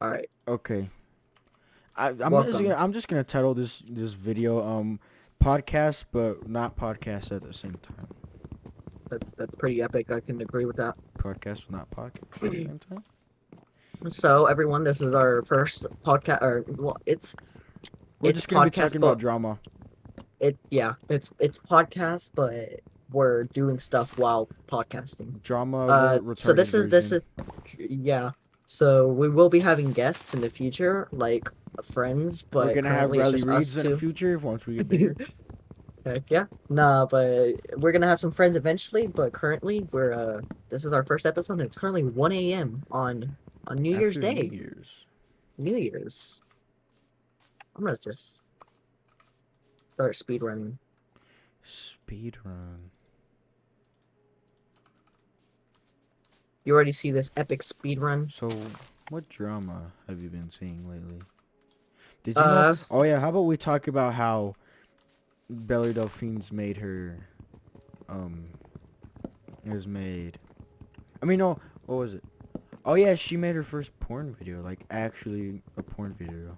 All right, Okay. welcome. I'm just gonna title this video podcast, but not podcast at the same time. That's pretty epic. I can agree with that. Podcast, not podcast at the same time. So everyone, this is our first podcast, or well, We're it's just gonna be podcast, talking about but drama. it's podcast, but we're doing stuff while podcasting. Drama, So retarded this is version. yeah. So we will be having guests in the future, like friends, We're but gonna have currently it's Riley just us Reeds in the two. future once we get bigger. Heck yeah. Nah, but we're gonna have some friends eventually, but currently we're this is our first episode and it's currently 1 a.m. on New Year's After New Day. Year's. New Year's. I'm gonna just start speed running. Speed run. You already see this epic speed run. So, what drama have you been seeing lately? Did you know? Uh Oh yeah, how about we talk about how Belly Delphine's made her um is made. I mean, no, what was it? Oh yeah, she made her first porn video, like actually a porn video.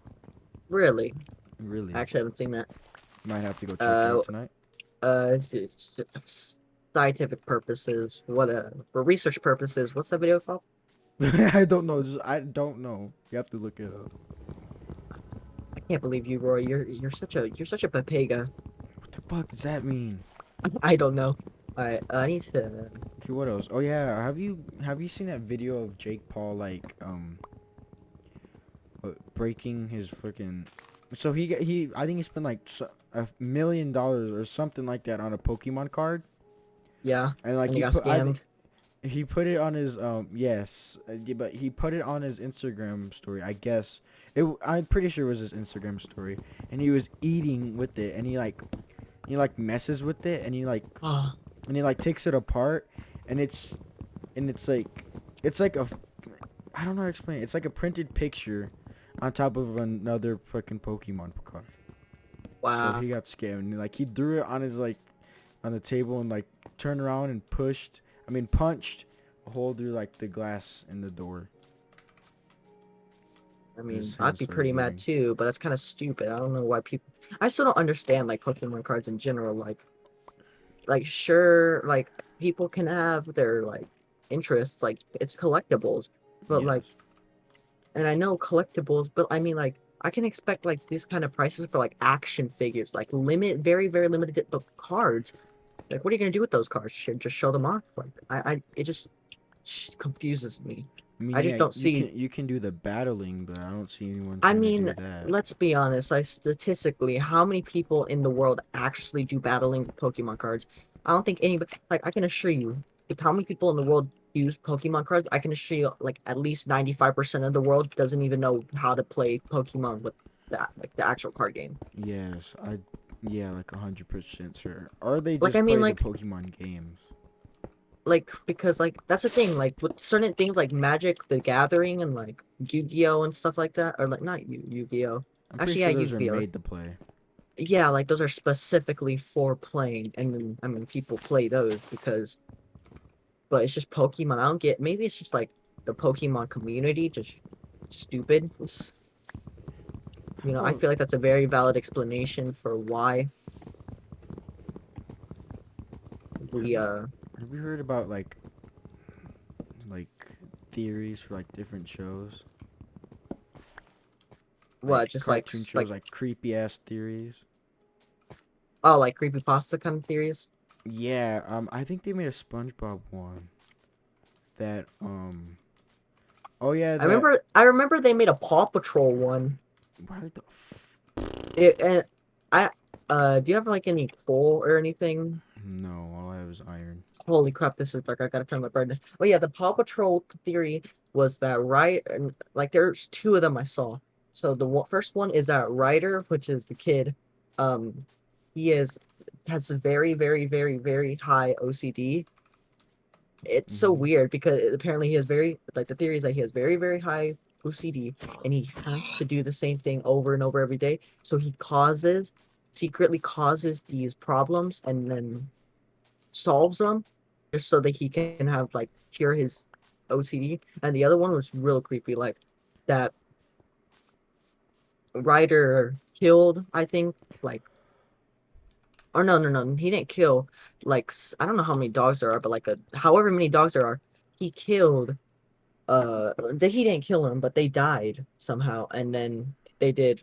really? I Really, actually haven't seen that. might have to go check it Uh out tonight. it's scientific purposes. What for research purposes, what's that video called? I don't know. I don't know. You have to look it up. I can't believe you, Roy. You're such a papega. What the fuck does that mean? I don't know. Alright, I need to Okay, what else? Oh yeah, have you seen that video of Jake Paul like breaking his freaking? So he I think he spent like $1 million or something like that on a Pokemon card, yeah, and like and you got scammed. he put it on his yes, but he put it on his Instagram story. I guess I'm pretty sure it was his Instagram story, and he was eating with it, and he like messes with it, Oh, and he like takes it apart, and it's like it's like a I don't know how to explain it. It's like a printed picture on top of another fucking Pokemon card. So wow. he got scammed. And, like he threw it on his like on the table and like turned around and punched a hole through like the glass in the door. I mean, His I'd hands be started pretty mad bleeding. too, but that's kind of stupid. I don't know why people. I still don't understand like Pokemon cards in general. Like sure, like people can have their like interests, like it's collectibles, but like, Yes. and I know collectibles, but I mean like. I can expect like these kind of prices for like action figures, like very limited cards. Like, what are you gonna do with those cards? Just show them off? Like, it just confuses me. I mean, I just yeah, don't you see. can do the battling, but I don't see anyone I trying to do mean, that. let's be honest. Like, statistically, how many people in the world actually do battling with Pokemon cards? I don't think anybody. Like, I can assure you, if how many people in the world use Pokemon cards, I can assure you, like, at least 95% of the world doesn't even know how to play Pokemon with that, like the actual card game. Yes, yeah, like 100% sure. Or they Like, I just mean, play the like, Pokemon games. because like that's the thing, like with certain things like Magic the Gathering and like Yu-Gi-Oh and stuff like that, or like not Yu-Gi-Oh, I'm pretty actually yeah, sure those are Yu-Gi-Oh, made to play. yeah, like those are specifically for playing, and then I mean people play those because, but it's just Pokemon. I don't get, maybe it's just like the Pokemon community just stupid. How I about feel like that's a very valid explanation for why have we you have you heard about like theories for like different shows? Like what, just cartoon shows like, like creepy ass theories? oh, like creepypasta kind of theories. Yeah, I think they made a SpongeBob one that oh yeah, that I remember they made a Paw Patrol one. why the And I do you have like any coal or anything? no, all I have is iron. Holy crap, this is dark. I gotta turn my brightness. Oh yeah, the Paw Patrol theory was that right, and like there's two of them I saw. So the first one is that Ryder, which is the kid, um, he is has very high OCD. It's so Mhm. weird because apparently he has very, like, the theory is that he has very high OCD and he has to do the same thing over and over every day. So he secretly causes these problems and then solves them just so that he can have like cure his OCD. And the other one was real creepy, like that. Ryder killed, I think, like, or no, he didn't kill, like, I don't know how many dogs there are, but like however many dogs there are, he killed, he didn't kill them, but they died somehow, and then they did,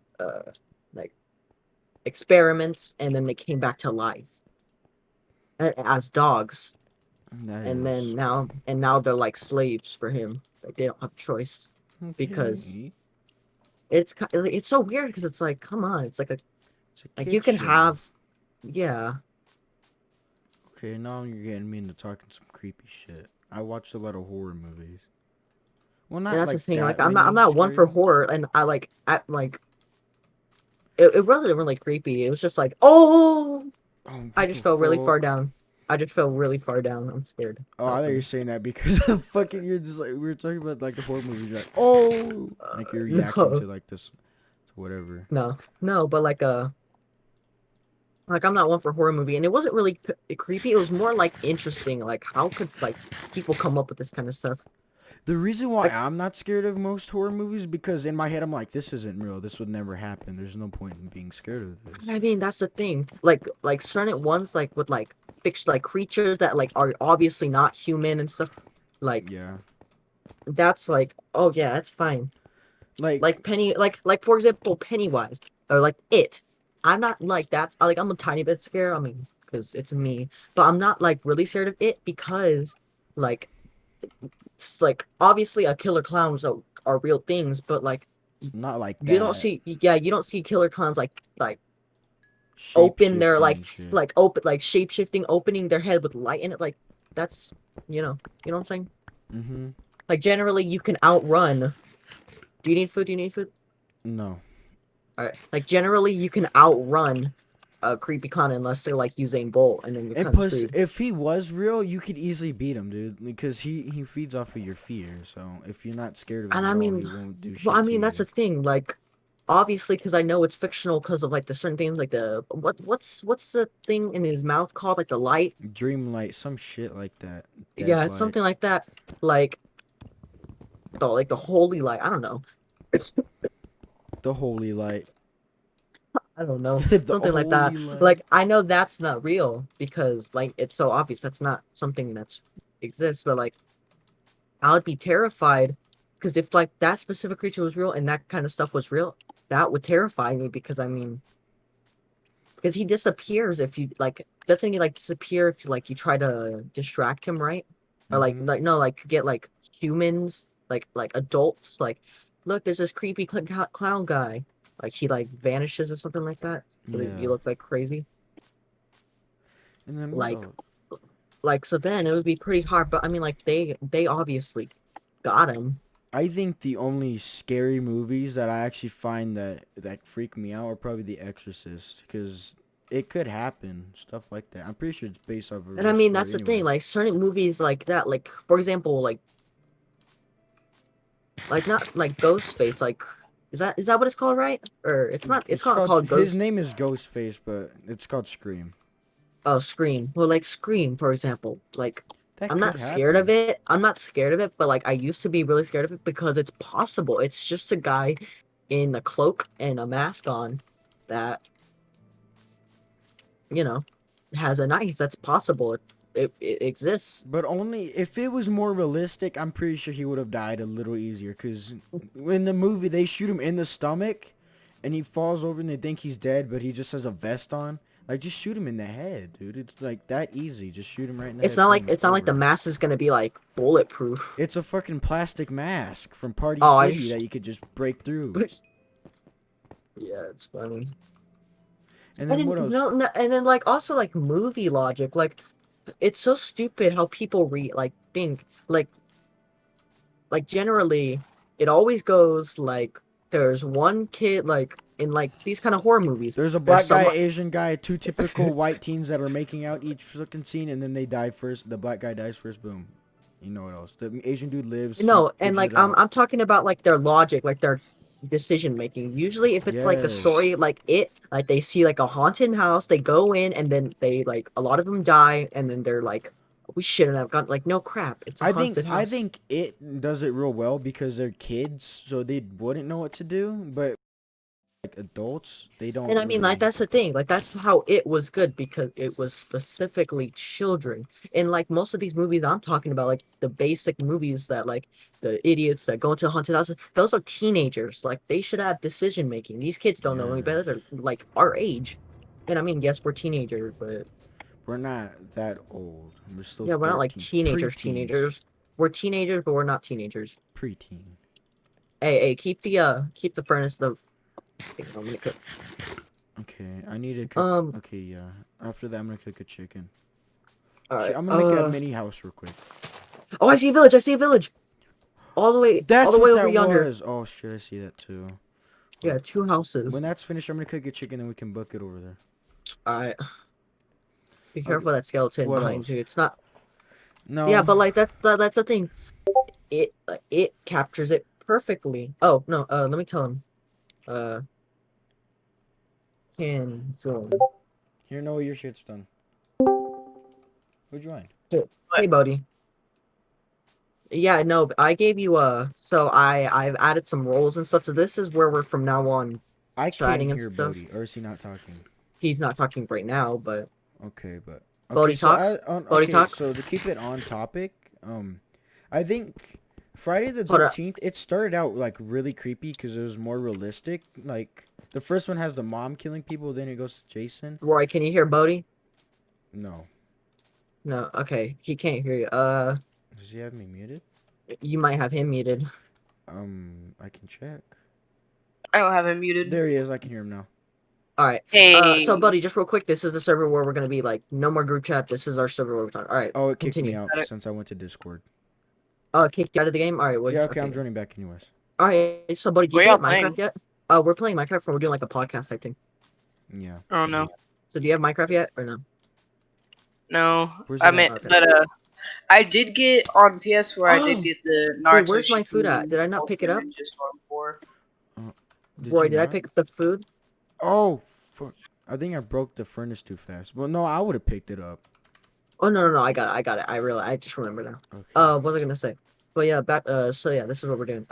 like, experiments, and then they came back to life as dogs, That and then is now they're like slaves for him. Like they don't have a choice because okay. it's so weird because it's like, come on, it's It's a like you kid can show. have, yeah. Okay, now you're getting me into talking some creepy shit. I watched a lot of horror movies. Well, And not that's the like thing. Like that I'm many not one scary for ones. horror, and like it wasn't really creepy. It was just like, oh, Oh, I what just the fell really far fuck? down. I just fell really far down. I'm scared. Oh, I thought you were Talking. saying that because of fucking you're just like we were talking about like the horror movies. You're like, oh, like you're reacting No, to like this, to whatever. no, but like I'm not one for horror movie, and it wasn't really creepy. It was more like interesting. Like how could like people come up with this kind of stuff? The reason why Like I'm not scared of most horror movies because in my head I'm like, this isn't real. This would never happen. There's no point in being scared of this. I mean, that's the thing. Like certain ones like with like fiction like creatures that like are obviously not human and stuff. Like Yeah, that's like, oh yeah, that's fine. like Like like for example, Pennywise or like it. I'm not like that's like I'm a tiny bit scared. I mean, because it's me, but I'm not like really scared of it because like it's like obviously a killer clowns are real things, but like not like you don't that. see, yeah, you don't see killer clowns like Shape open their shifting and shit. like open like shape shifting, opening their head with light in it. Like that's you know what I'm saying. Mm-hmm. Like generally you can outrun. Do you need food? Do you need food? No. All right. Like generally, you can outrun a creepy clown unless they're like Usain Bolt, and then you're And kind of plus, screwed. if he was real, you could easily beat him, dude. Because he feeds off of your fear. So if you're not scared of And him I at all, mean, he won't do well, I shit to mean that's you. the thing. Like, obviously, because I know it's fictional because of like the certain things, like the what's the thing in his mouth called? Like the light. Dreamlight, some shit like that. Yeah, it's Deadlight. something like that. Like the holy light. I don't know. The holy light. I don't know. The Something like holy that. light. Like I know that's not real because like it's so obvious that's not something that's exists. But like I would be terrified because if like that specific creature was real and that kind of stuff was real, that would terrify me because I mean, because he disappears if you like, doesn't he like disappear if you like you try to distract him, right? Or Mm-hmm. like no, like get like humans, like adults, like look, there's this creepy clown guy, like he like vanishes or something like that, so that you Yeah. look like crazy, And then what like else? so then it would be pretty hard. But I mean, like they obviously got him. I think the only scary movies that I actually find that freak me out are probably The Exorcist, because it could happen, stuff like that. I'm pretty sure it's based off of a And I real mean, that's story, the thing. anyways. Like certain movies like that, like for example, like not like Ghostface. Like, is that what it's called, right? Or it's not. It's It's not called. called His Ghost. name is Ghostface, but it's called Scream. Oh, Scream. Well, like Scream, for example. Like, That I'm could not scared of happen. it. I'm not scared of it, but like I used to be really scared of it because it's possible. It's just a guy in a cloak and a mask on that you know has a knife. That's possible. It exists. But only if it was more realistic, I'm pretty sure he would have died a little easier. Because in the movie, they shoot him in the stomach, and he falls over and they think he's dead, but he just has a vest on. Like, just shoot him in the head, dude. It's like that easy. Just shoot him right in the head, boom, it's It's not like the over. mask is gonna be like bulletproof. It's a fucking plastic mask from Party Oh, I City just that you could just break through. yeah, it's funny. And I then what didn't else? no, and then like also like movie logic, like it's so stupid how people like think like generally it always goes like there's one kid like in like these kind of horror movies. There's a There's black guy, some Asian guy, two typical white teens that are making out each fucking scene, and then they die first. The black guy dies first. Boom. You know what else? The Asian dude lives. He no, and figures like it out. I'm talking about like their logic, like their decision making. Usually if it's like a Yes. story like it, like they see like a haunted house, they go in and then they like a lot of them die and then they're like we shouldn't have gone like no crap, it's a haunted I house. think it does it real well because they're kids, so they wouldn't know what to do. But like adults, they don't And I mean, really. like, that's the thing. Like, that's how it was good because it was specifically children. And like most of these movies I'm talking about, like the basic movies that like the idiots that go into haunted houses, those are teenagers. Like, they should have decision making. These kids don't know any Yeah, better. They're like our age. And I mean, yes, we're teenagers, but we're not that old. We're still yeah, we're not like 13, teenagers. preteens, Teenagers. We're teenagers, but we're not teenagers. preteen. Hey, keep the furnace. I'm gonna cook. Okay, I need to cook. Um. Okay, yeah. After that, I'm gonna cook a chicken. All right. I'm gonna make a mini house real quick. Oh, I see a village. I see a village. All That's the way what over that yonder. was. Oh shit, I see that too. Yeah, two houses. When that's finished, I'm gonna cook a chicken and we can book it over there. Alright. Be Okay, careful of that skeleton what behind else? you. It's not. No. Yeah, but like that's the thing. It captures it perfectly. Oh no. Let me tell him. Uh, can join. Here, no, your shit's done. Who'd you join? Hey, buddy. Yeah, no, I gave you so I've added some roles and stuff. So this is where we're from now on I chatting can't and hear stuff. Bodhi, or is he not talking? He's not talking right now, but Okay, but Bodhi so talk. Bodhi okay, talk. so to keep it on topic, I think Friday the Hold up, 13th, it started out like really creepy because it was more realistic. Like the first one has the mom killing people, then it goes to Jason. Roy. Can you hear Bodhi? No, No. Okay, he can't hear you. does he have me muted? You might have him muted. I can check. I don't have him muted. There he is. I can hear him now. All right. Hey. So buddy, just real quick, this is the server where we're gonna be like, no more group chat. This is our server where we're talking. All right. Oh, it kicked me Continue. out Got it. since I went to Discord. Kicked you out of the game. All right. Well, Yeah, okay, I'm joining back anyways. All right. So buddy, did Where you y'all get Minecraft playing? yet? We're playing Minecraft, and we're doing like a podcast type thing. Yeah. Oh no, So do you have Minecraft yet or no? no. Where's I it mean, at? but I did get on PS4. I did get the Naruto. Wait, where's my food at? Shippuden Did I not pick it up? Ultimate Ninja Storm 4. Roy, you did I not? pick up the food? Oh, fuck. I think I broke the furnace too fast. Well, no, I would have picked it up. Oh no, I got it. I just remember now. Okay. What was I gonna say? But yeah, back. So yeah, this is what we're doing.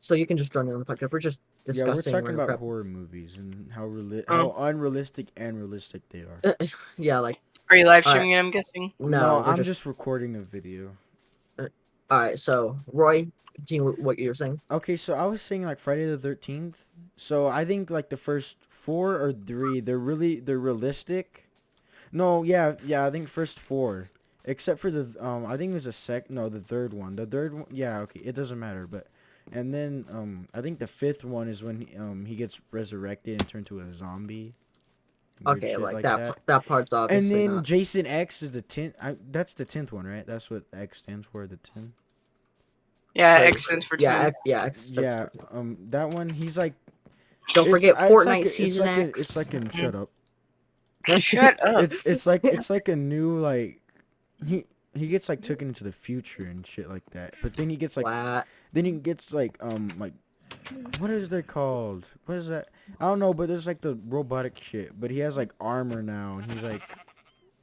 So you can just join in on the podcast. We're just Yeah, discussing. we're talking random about crap. horror movies and how Oh. how unrealistic and realistic they are. Yeah, like Are you live Alright. streaming it? I'm guessing. no, we're I'm just recording a video. All right. So Roy, continue with what you were saying. Okay, so I was saying like Friday the 13th. So I think like the first 4 or 3, they're realistic. No, yeah, I think first 4. Except for the I think it was the third one. The third one, yeah, okay, it doesn't matter, but and then I think the 5th one is when he gets resurrected and turned to a zombie. Weird Okay, shit like that part's And obviously then not. Jason X is the 10th. That's the 10th one, right? That's what X stands for, the 10. Yeah, Wait, X stands for 10. Yeah. Yeah, that one he's like Don't it's- forget it's Fortnite like Season X. It's like in shut up. Shut up. It's like a new like he gets like taken into the future and shit like that. But then he gets like What? like what is they called? What is that? I don't know, but there's like the robotic shit. But he has like armor now and he's like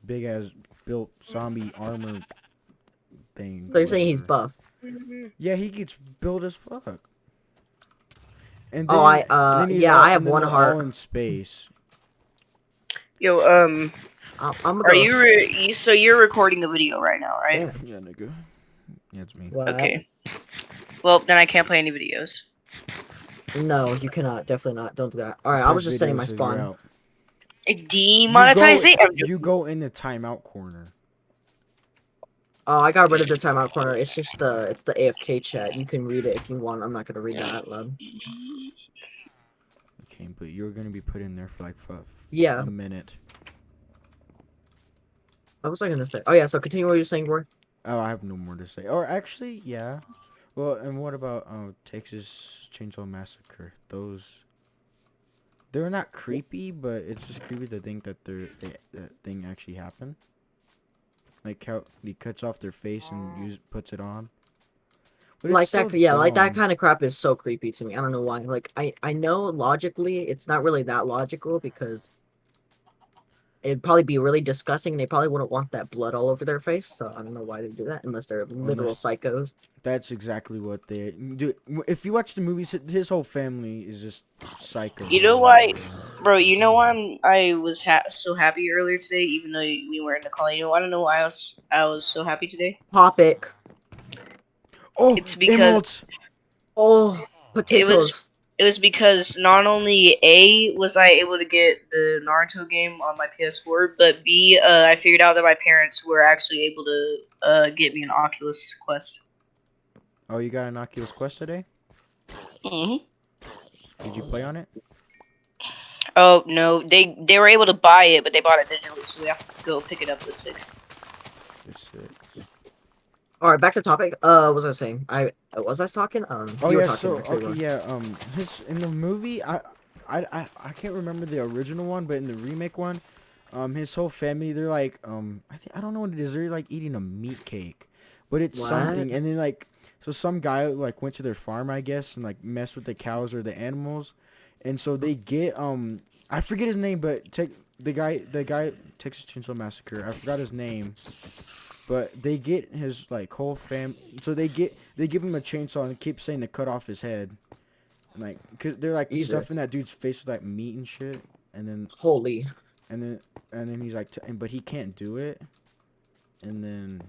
big as built zombie armor thing. So you're saying he's whatever. buff? Yeah, he gets built as fuck. And Oh, then he's yeah, all- I have and then one they're heart. all in space. Yo, I'm a are you ghost. so you're recording a video right now, right? Yeah. Yeah, nigga. Yeah, it's me. What? Okay. Well, then I can't play any videos. No, you cannot. Definitely not. Don't do that. All right, I was just setting my Videos says spawn. you're out. Demonetize it. You go in the timeout corner. Oh, I got rid of the timeout corner. It's just it's the AFK chat. You can read it if you want. I'm not gonna read that out loud. Okay, but you're gonna be put in there for like Yeah. a minute. What was I gonna say? Oh yeah. So continue what you're saying, Roy. Oh, I have no more to say. Or actually, yeah. Well, and what about Texas Chainsaw Massacre? They're not creepy, but it's just creepy to think that that thing actually happened. Like how he cuts off their face and puts it on. But Like it's so that. Yeah, like that dumb. kind of crap is so creepy to me. I don't know why. Like I know logically it's not really that logical because it'd probably be really disgusting. They probably wouldn't want that blood all over their face. So I don't know why they do that unless they're literal Unless psychos. that's exactly what they do. If you watch the movies, his whole family is just psycho. You know why, bro? You know why I was so happy earlier today, even though we weren't in the call. You know, I don't know why I was so happy today. Topic. Oh, It's because emeralds. Oh, it was potatoes. it was because not only A was I able to get the Naruto game on my PS4, but B I figured out that my parents were actually able to get me an Oculus Quest. Oh, you got an Oculus Quest today? hmm Did you play on it? Oh no, they were able to buy it, but they bought it digitally, so we have to go pick it up the 6th. It's All right, back to topic. What was I saying? I talking. Oh You were yeah, talking. so actually, okay, Ron. yeah. His in the movie, I can't remember the original one, but in the remake one, his whole family, they're like, I don't know what it is. They're like eating a meat cake, but it's What? something, and then like, so some guy like went to their farm, I guess, and like messed with the cows or the animals, and so they get I forget his name, but the guy Texas Chainsaw Massacre, I forgot his name. But they get his like whole fam. So they give him a chainsaw and keep saying to cut off his head. And, like, cause they're like Jesus. stuffing that dude's face with like meat and shit. And then Holy. he's like, but he can't do it. And then,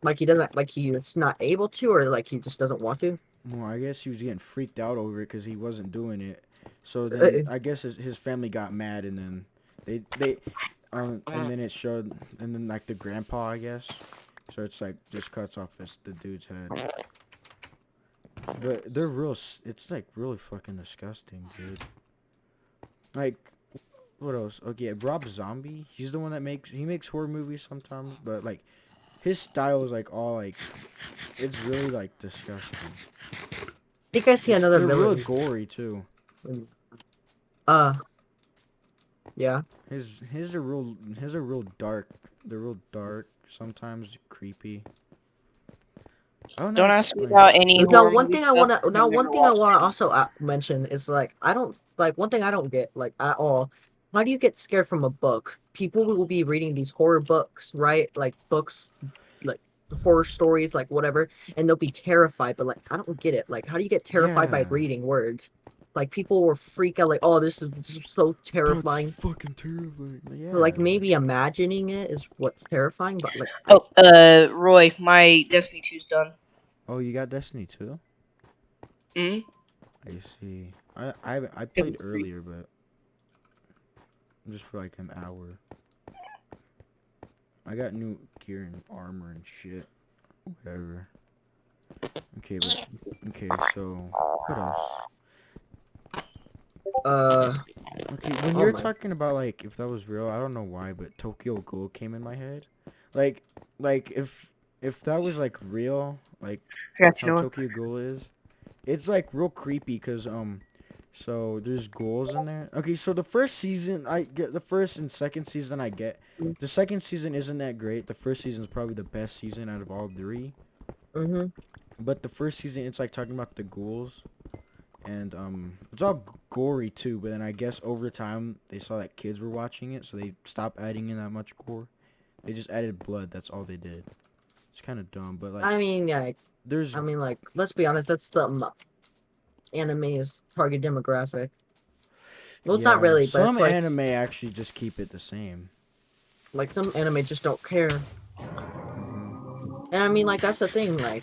Like he doesn't. Like he's not able to, or like he just doesn't want to. well, I guess he was getting freaked out over it because he wasn't doing it. So Uh, then I guess his family got mad and then they and then it showed and then like the grandpa, I guess. So it's like just cuts off the dude's head. But they're it's like really fucking disgusting, dude. Like, what else? Okay, yeah, Rob Zombie. He's the one that he makes horror movies sometimes, but like, his style is like all like, it's really like disgusting. I think I see another They're real villain. gory too. Yeah. His are real dark. They're real dark. Sometimes creepy. I don't know. Don't It's ask me like, about any Now, horror one movie thing I stuff wanna. because Now, I've one never thing I watched wanna any. also mention is like I don't like one thing I don't get like at all. How do you get scared from a book? People will be reading these horror books, right? Like books, like horror stories, like whatever, and they'll be terrified. But like I don't get it. Like how do you get terrified by yeah, reading words? Like people will freak out. Like, oh, this is so that's terrifying. fucking terrifying. Like Yeah. maybe imagining it is what's terrifying, but like I Oh, Roy, my Destiny 2's done. Oh, you got Destiny too? Mm? I see. I played earlier, but just for like an hour. I got new gear and armor and shit. Whatever. Okay, so what else? uh Okay, when oh you're my talking about like if that was real, I don't know why, but Tokyo Ghoul came in my head. Like if that was like real, like Forgot you how know what? Tokyo Ghoul is, it's like real creepy because so there's ghouls in there. Okay, so the first season I get the first and second season I get. The second season isn't that great. The first season is probably the best season out of all three. mm-hmm. But the first season it's like talking about the ghouls and it's all gory too, but then I guess over time they saw that kids were watching it, so they stopped adding in that much gore. They just added blood. That's all they did. It's kind of dumb, but like I mean, yeah, there's I mean, like, let's be honest, that's the anime's target demographic. Well, it's not yeah, really, but some it's like anime actually just keep it the same. some anime just don't care. hmm And I mean, like, that's the thing, like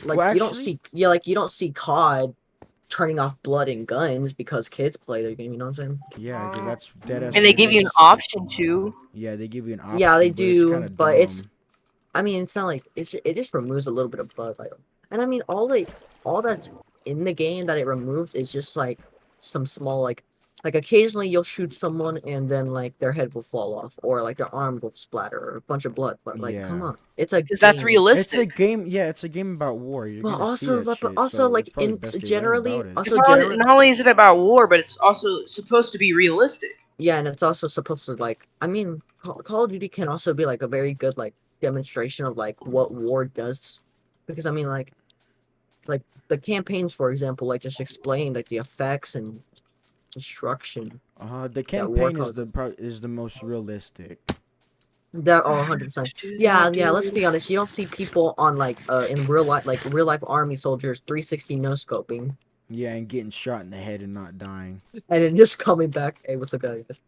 Well, you don't actually, see, yeah, like you don't see COD turning off blood and guns because kids play the game. You know what I'm saying? yeah, 'cause that's dead ass And what they it give you an is. option to. Yeah, they give you an Yeah, they option, but it's kind do, of but it's. dumb. I mean, it's not like it just removes a little bit of blood, like, and I mean, all that's in the game that it removed is just like some small like occasionally you'll shoot someone and then like their head will fall off or like their arm will splatter or a bunch of blood. But like, come Yeah. on, it's a Because that's game. It's a realistic. game, yeah, it's a game about war. You're But gonna see also, that shit, so it's like probably in best they learn generally, about it. Because also generally, not only is it about war, but it's also supposed to be realistic. yeah, and it's also supposed to like, I mean, Call of Duty can also be like a very good like demonstration of like what war does, because I mean like the campaigns, for example, like just explain like the effects and destruction. The campaign is causes. the most realistic. That all 100%. Yeah, yeah. Let's be honest. You don't see people on like in real life army soldiers 360 no scoping Yeah, and getting shot in the head and not dying. and then just coming back. Hey, what's up, guys?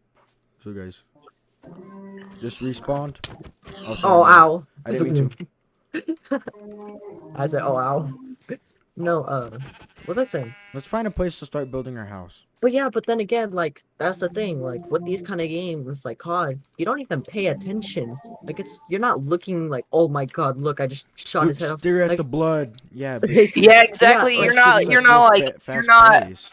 So guys, just respawned. Oh, sorry. Oh, No. ow! I didn't mean to. I said, oh, ow. No, what was I saying? Let's find a place to start building our house. But yeah, but then again, like that's the thing. Like with these kind of games, like COD, you don't even pay attention. Like you're not looking like, oh my god, look, I just shot his Oops, head off. stare at Like, the blood. Yeah, bitch. Yeah, yeah, exactly. like, You're not like you're fast not pace.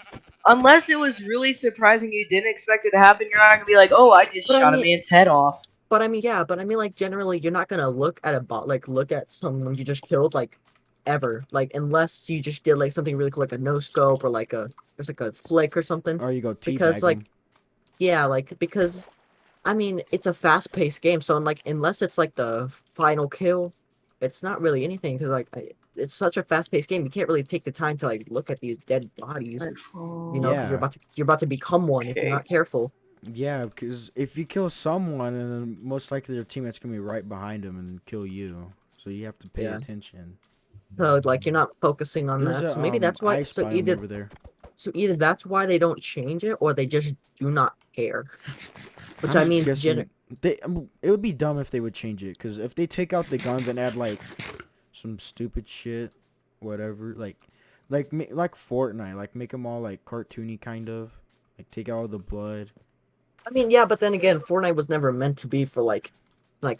unless it was really surprising you didn't expect it to happen. You're not gonna be like, oh, I just but I shot a mean, man's head off. yeah, but I mean, like generally, you're not gonna look at a bot, like look at someone you just killed, like ever, like unless you just did like something really cool, like a no scope or like there's like a flick or something. Or you go Because teabag like, them. yeah, like because I mean, it's a fast-paced game, so like unless it's like the final kill, it's not really anything because like it's such a fast-paced game. You can't really take the time to like look at these dead bodies, you know, because Yeah. you're about to become one if you're Okay. not careful. Yeah, because if you kill someone, and then most likely their teammate's gonna be right behind them and kill you. So you have to pay Yeah. attention. So like you're not focusing on There's that. a So maybe that's why. ice biome over there. So either that's why they don't change it, or they just do not care. Which I I'm mean, guessing it would be dumb if they would change it, because if they take out the guns and add like some stupid shit, whatever, like Fortnite, like make them all like cartoony kind of, like take out all the blood. I mean, yeah, but then again, Fortnite was never meant to be for like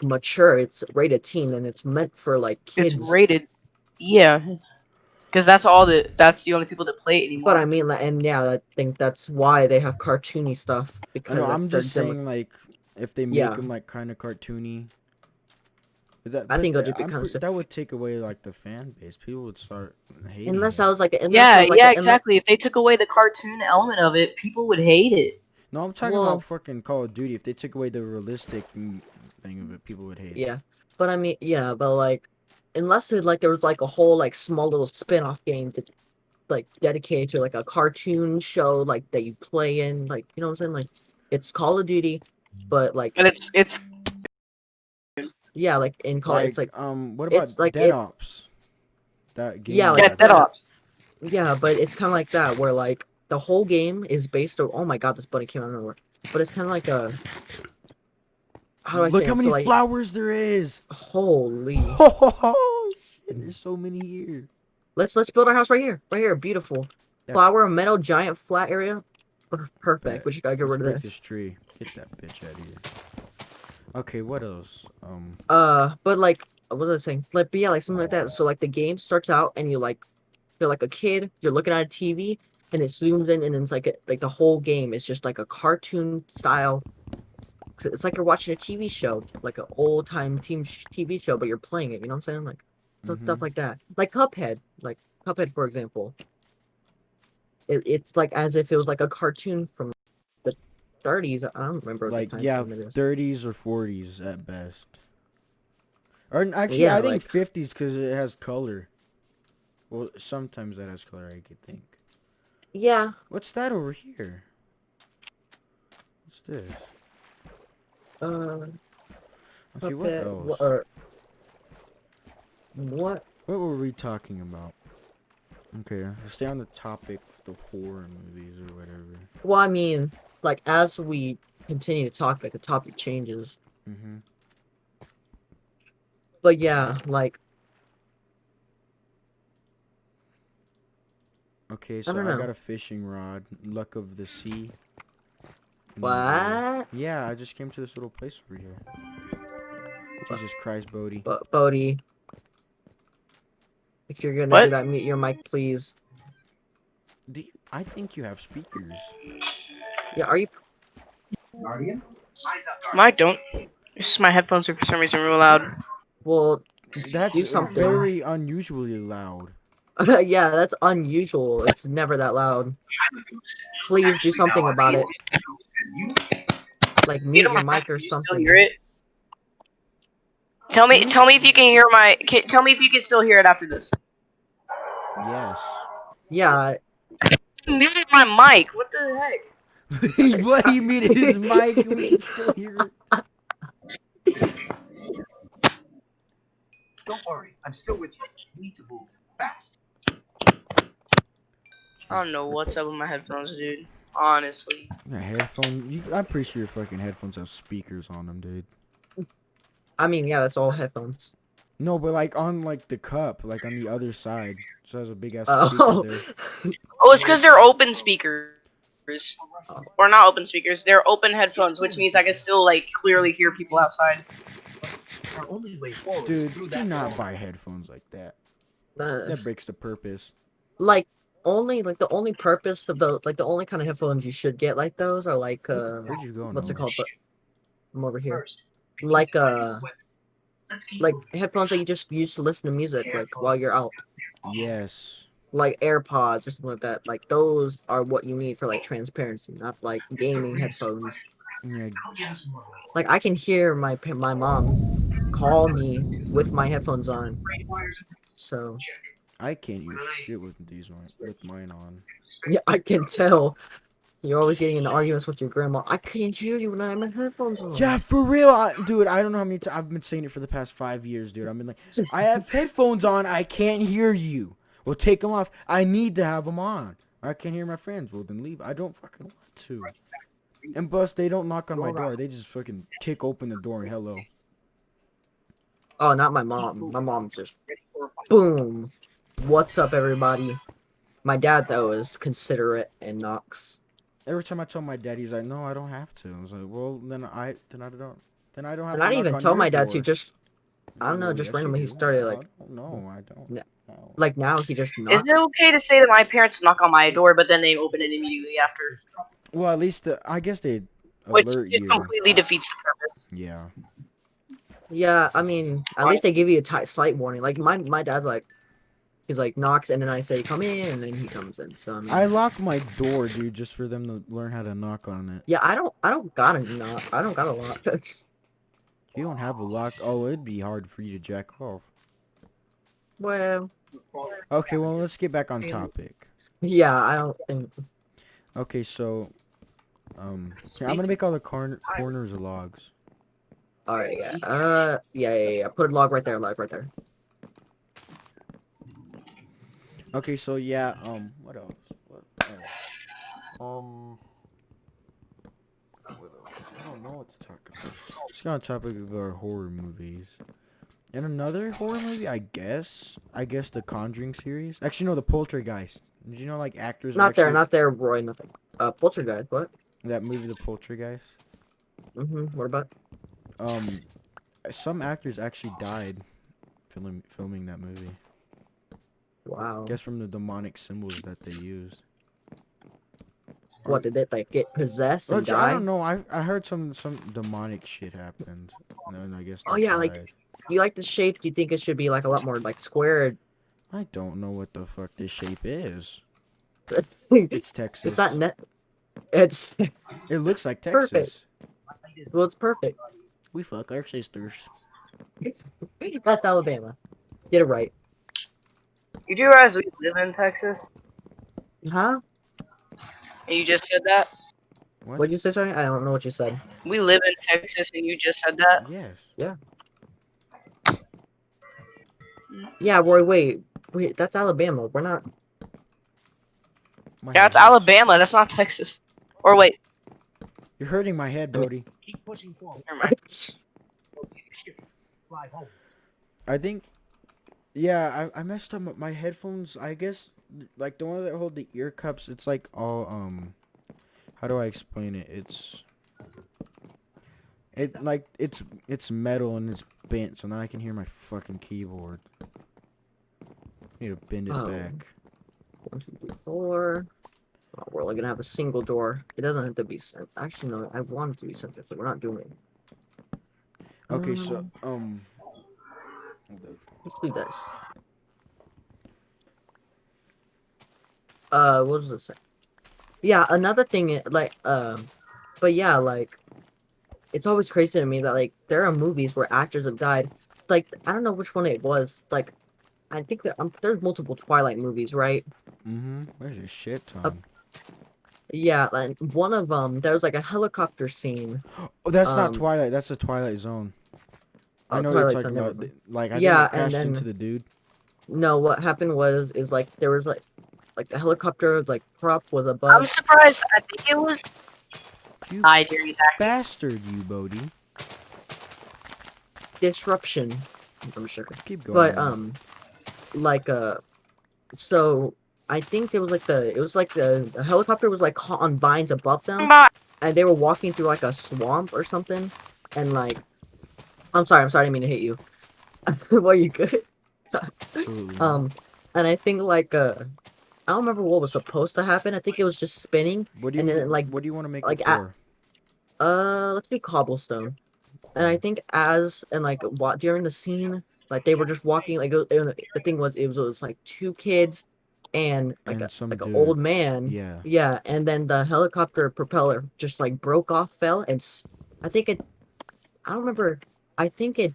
mature. It's rated teen, and it's meant for like It's kids. rated, yeah, because that's the only people that play it But anymore. I mean, and yeah, I think that's why they have cartoony stuff I know. because that's I'm their just demo. saying, like, if they make Yeah, them like kind of cartoony, I think it'll just be kind of that would take away like the fan base. People would start hating unless it. I was like, Yeah, yeah, exactly. If they took away the cartoon element of it, people would hate it. No, I'm talking well, about fucking Call of Duty. If they took away the realistic thing of it, people would hate it. yeah, but I mean, yeah, but like, unless it like there was like a whole like small little spin-off game that like dedicated to like a cartoon show like that you play in, like you know what I'm saying, like it's Call of Duty, but like But it's yeah, like in Call, it's like what it's about like Dead Ops? That game. Yeah, you like yeah, had. Dead Ops. yeah, but it's kind of like that where like the whole game is based on. Oh my god, this bunny came out of nowhere. But it's kind of like a. How do I Look explain how it? many So like, flowers there is. holy. Oh shit! There's so many here. Let's build our house right here. Right here, beautiful. Yeah. Flower, metal, giant, flat area. Perfect. Bet. We just gotta get Let's rid of break this. this tree. Get that bitch out of here. Okay, what else? But like, what was I saying? Like, but yeah, like something like that. So like, the game starts out, and you're like a kid. You're looking at a TV, and it zooms in, and it's like the whole game is just like a cartoon style. It's like you're watching a TV show, like an old time TV show, but you're playing it. You know what I'm saying? Like some stuff like that. Like Cuphead, for example. It's like as if it was like a cartoon from the 30s. I don't remember what Like the time yeah, frame it is. 30s or 40s at best. Or actually, Yeah, I think like 50s because it has color. Well, sometimes that has color. I could think. yeah. What's that over here? What's this? Okay, what Cuphead. else? What? What were we talking about? Okay, let's stay on the topic of the horror movies or whatever. Well, I mean, like as we continue to talk, like the topic changes. Mm-hmm. But yeah, like Okay, I so don't I know. got a fishing rod. Luck of the sea. What? Yeah, I just came to this little place over here. Jesus Christ, Bodie. Bodhi, if you're gonna What? do that, mute your mic, please. I think you have speakers. Yeah, are you? Mine don't. It's just my headphones are for some reason real loud. Well, That's do something. very unusually loud. Yeah, that's unusual. It's never that loud. Please do something about it. Like mute your mic or Can you still something. hear it? Tell me if you can hear tell me if you can still hear it after this. Yes. Yeah, Muted my mic. What the heck? What do you mean his mic? We can still hear it. Don't worry, I'm still with you. You need to move fast. I don't know what's up with my headphones, dude. Honestly. Yeah, headphone. I'm pretty sure your fucking headphones have speakers on them, dude. I mean, yeah, that's all headphones. No, but like on like the cup, like on the other side, so it has a big ass Oh. speaker there. Oh, it's because they're open speakers. Oh. Or not open speakers. They're open headphones, which means I can still like clearly hear people outside. Our only way forward Dude, is through do that not door. buy headphones like that. Uh, That breaks the purpose. like the only purpose of the only kind of headphones you should get like those are like Where'd you go, what's it Noah? called? But I'm over here. First, Like let's keep like moving. headphones that you just use to listen to music like while you're out. Yes. Like AirPods or something like that. Like those are what you need for like transparency, not like gaming headphones. Yeah. I'll give us more. Like I can hear my mom call me with my headphones on. So I can't use shit with mine on. yeah, I can tell. You're always getting into arguments with your grandma. I can't hear you when I have my headphones on. Yeah, for real, dude. I don't know how many times I've been saying it for the past 5 years, dude. I've been like, I have headphones on. I can't hear you. Well, take them off. I need to have them on. I can't hear my friends. Well, then leave. I don't fucking want to. And plus, they don't knock on my door. They just fucking kick open the door and hello. Oh, not my mom. My mom's just boom. What's up, everybody? My dad though is considerate and knocks. Every time I tell my dad, he's like, "No, I don't have to." I was like, "Well, then I don't have And to I knock didn't even on tell your my dad to. door." Just I don't know. Well, Just yes, you randomly he do. started I like don't- No, I don't. Yeah. No. like now he just Is knocks. it okay to say that my parents knock on my door, but then they open it immediately after? Well, at least I guess they Which alert just you. completely defeats the purpose. Yeah. Yeah, I mean, at least they give you a slight warning. Like my dad's like, he's like knocks, and then I say come in, and then he comes in. So I mean, I lock my door, dude, just for them to learn how to knock on it. yeah, I don't got a knock. I don't got a lock. If you don't have a lock, oh, it'd be hard for you to jack off. Well, Okay, well, let's get back on topic. yeah, I don't think. Okay, so, here, I'm gonna make all the corners of logs. All right, yeah, yeah. Put a log right there, log right there. Okay, so yeah, what else? What else? What else? I don't know what to talk about. Let's go on topic of our horror movies. And another horror movie, I guess the Conjuring series. Actually, no, the Poltergeist. Did you know, like, actors Not there, actually- not there, Roy. Nothing. Poltergeist. What? that movie, The Poltergeist? What about? Some actors actually died filming that movie. Wow. Guess from the demonic symbols that they used. What did they like get possessed and Which, I die? don't know. I heard some demonic shit happened. And then I guess. Oh, they yeah, like- died. Do you like the shape? Do you think it should be like a lot more like square? I don't know what the fuck this shape is. it's It's Texas. not net. It's It looks like Texas. Perfect. well, it's perfect. We fuck our sisters. That's Alabama. Get it right. Did you realize we live in Texas? Huh? And you just said that? What? What'd you say? Sorry, I don't know what you said. We live in Texas and you just said that? Yes. Yeah, Roy. Wait. That's Alabama. We're not. My Yeah, it's head hurts. Alabama. That's not Texas. Or wait. You're hurting my head, Brody. Keep pushing forward. Never mind. Fly home. I think. Yeah, I messed up my headphones. I guess like the one that hold the ear cups. It's like all How do I explain it? It's metal and it's bent, so now I can hear my fucking keyboard. Need to bend it Oh. back. 1, 2, 3, 4. Oh, we're only gonna have a single door. It doesn't have to be sent. Actually, no. I want it to be sent, so we're not doing it. Okay, so Let's do this. What was this? Yeah, another thing, but yeah, like, it's always crazy to me that like there are movies where actors have died. Like, I don't know which one it was. Like, I think that there's multiple Twilight movies, right? there's a shit ton. Yeah, and one of them there was like a helicopter scene. Oh, that's not Um, Twilight. That's the Twilight Zone. I know what you're Twilight Zone, talking never about. mind. Like, I think Yeah, it and crashed into then the dude. no, what happened was is like there was like the helicopter like prop was I'm above surprised. I think it was You died during his action. bastard, you Bodhi. disruption. I'm sure, Keep going. but man. like so I think it was like the helicopter was like caught on vines above them, and they were walking through like a swamp or something, and like I'm sorry, I didn't mean to hit you. Were you good? Absolutely. Um, and I think I don't remember what was supposed to happen. I think it was just spinning, What do and you then What do you want to make the like at floor? let's do cobblestone. And I Cool. think during the scene, like they were just walking. The thing was, it was like two kids and And some like an dude. old man. Yeah. Yeah, and then the helicopter propeller just like broke off, fell, and I think it. I don't remember. I think it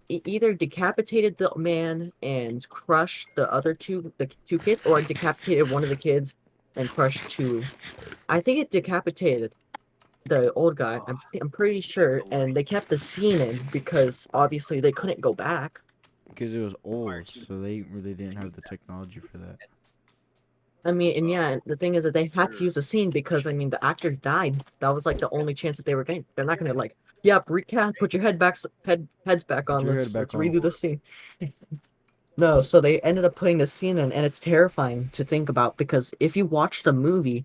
either decapitated the man and crushed the two kids, or it decapitated one of the kids and crushed two. I think it decapitated the old guy. I'm pretty sure, and they kept the scene in because obviously they couldn't go back. Because it was old, so they really didn't have the technology for that. I mean, and yeah, the thing is that they had to use the scene because I mean the actors died. That was like the only chance that they were getting. They're not gonna like, yep, recast, put your heads back Put on. your head Let's back on. redo the scene. No, so they ended up putting the scene in, and it's terrifying to think about because if you watch the movie,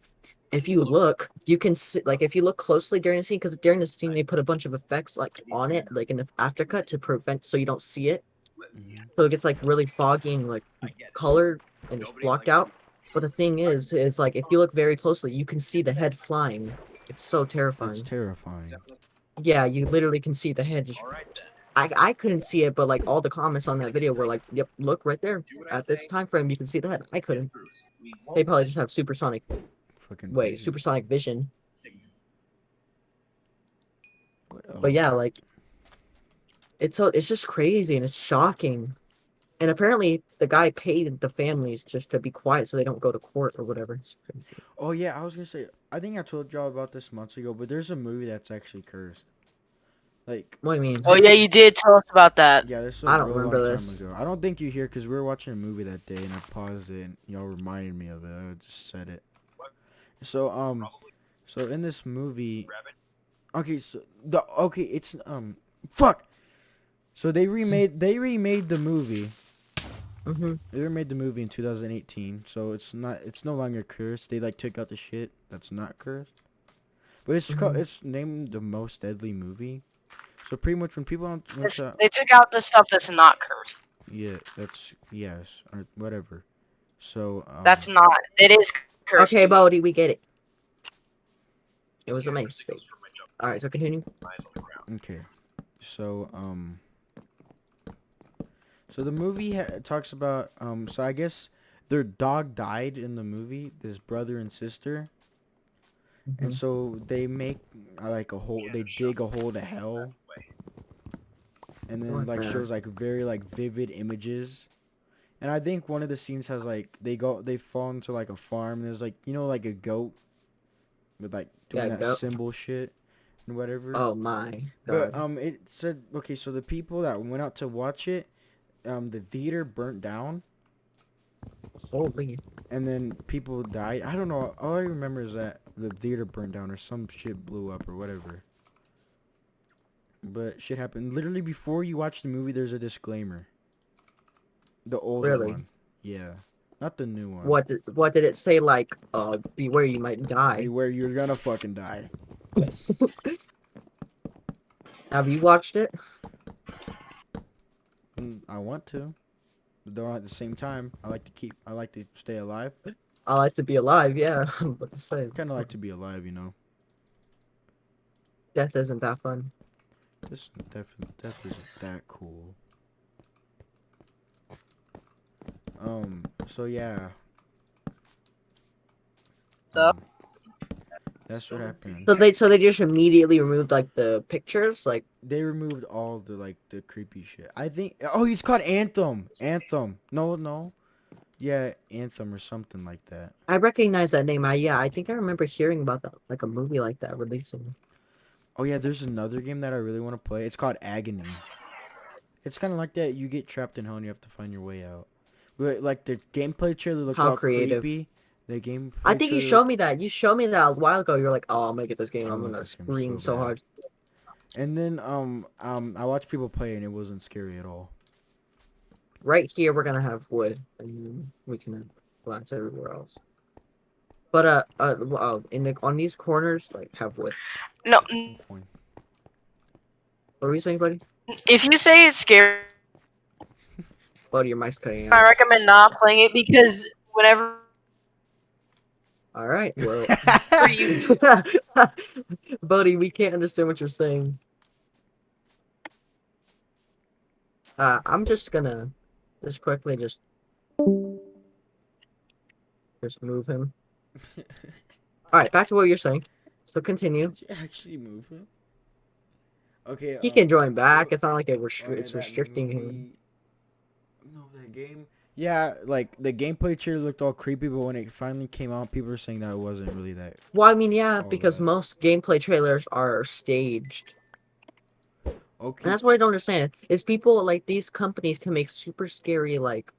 if you look, you can see like if you look closely during the scene, because during the scene they put a bunch of effects like on it, like in the aftercut to prevent so you don't see it. Mhm. So it gets like really foggy and like colored and it's blocked out. But the thing is like if you look very closely, you can see the head flying. It's so It's terrifying. terrifying. Yeah, you literally can see the head. I couldn't see it, but like all the comments on that video were like, "Yep, look right there at this time frame, you can see the head." I couldn't. They probably just have Fucking vision. supersonic vision. What But else? yeah, like it's just crazy and it's shocking. And apparently the guy paid the families just to be quiet so they don't go to court or whatever. It's crazy. Oh yeah, I was gonna say. I think I told y'all about this months ago, but there's a movie that's actually cursed. Like, What do you mean? Oh yeah, you did tell us about that. yeah, this was I a don't real remember long time this. ago. I don't think you here because we were watching a movie that day, and I paused it, and y'all reminded me of it. I just said it. So in this movie, it's fuck. So they remade the movie. Mm-hmm. They remade the movie in 2018. So it's no longer cursed. They like took out the shit that's not cursed. But it's named the most deadly movie. So pretty much when people went to They took out the stuff that's not cursed. yeah, that's yes or whatever. So That's not. It is cursed. Okay, Bodie, we get it. It was a mistake. Alright, so continue. okay. So so the movie talks about so I guess their dog died in the movie, this brother and sister. And so they make like a hole, they dig a hole to hell, and then What like the- shows like very like vivid images. And I think one of the scenes has like they fall into like a farm, and there's like like a goat with like doing Yeah, that goat. symbol shit and whatever. Oh my But god. it said okay, so the people that went out to watch it, the theater burnt down, Holy. and then people died. I don't know. All I remember is that the theater burned down or some shit blew up or whatever. But shit happened. Literally before you watch the movie, there's a disclaimer. The older Really? one. Yeah. Not the new one. What did it say like beware you might die? Beware, you're gonna fucking die. Have you watched it? I want to. But though at the same time, I like to stay alive. I like to be alive, yeah. I'm about to say Kinda like to be alive, you know. death isn't that fun. This death isn't that cool. So yeah. So? Um, that's what happened. So they just immediately removed like the pictures, like They removed all the like the creepy shit. I think. Oh, he's called Anthem. Anthem. No. Yeah, Anthem or something like that. I recognize that name. I think I remember hearing about that, like a movie like that releasing. Oh yeah, there's another game that I really want to play. It's called Agony. It's kind of like that. You get trapped in hell and you have to find your way out. But, like the gameplay trailer looked How all creative. creepy. The I gameplay think you trailer showed looked. me that. You showed me that a while ago. You're like, oh, I'm gonna get this game. I I'm want gonna this game scream so so bad. hard. And then I watched people play and it wasn't scary at all. Right here, we're gonna have wood, and then we can have glass everywhere else. But in the on these corners, like have wood. No, Point. What were you saying, buddy? if you say it's scary, Buddy, your mic's cutting I out. recommend not playing it because whenever All right, well, you buddy, we can't understand what you're saying. I'm just gonna just quickly just move him. All right, back to what you're saying. So continue. Did you actually move him? Okay. He can join back. what- It's not like oh, yeah, it's that restricting him. movie. No, that game. Yeah, like the gameplay trailer looked all creepy, but when it finally came out, people were saying that it wasn't really that. Well, I mean, yeah, all because that. most gameplay trailers are staged. Okay. And that's what I don't understand. Is people like these companies can make super scary like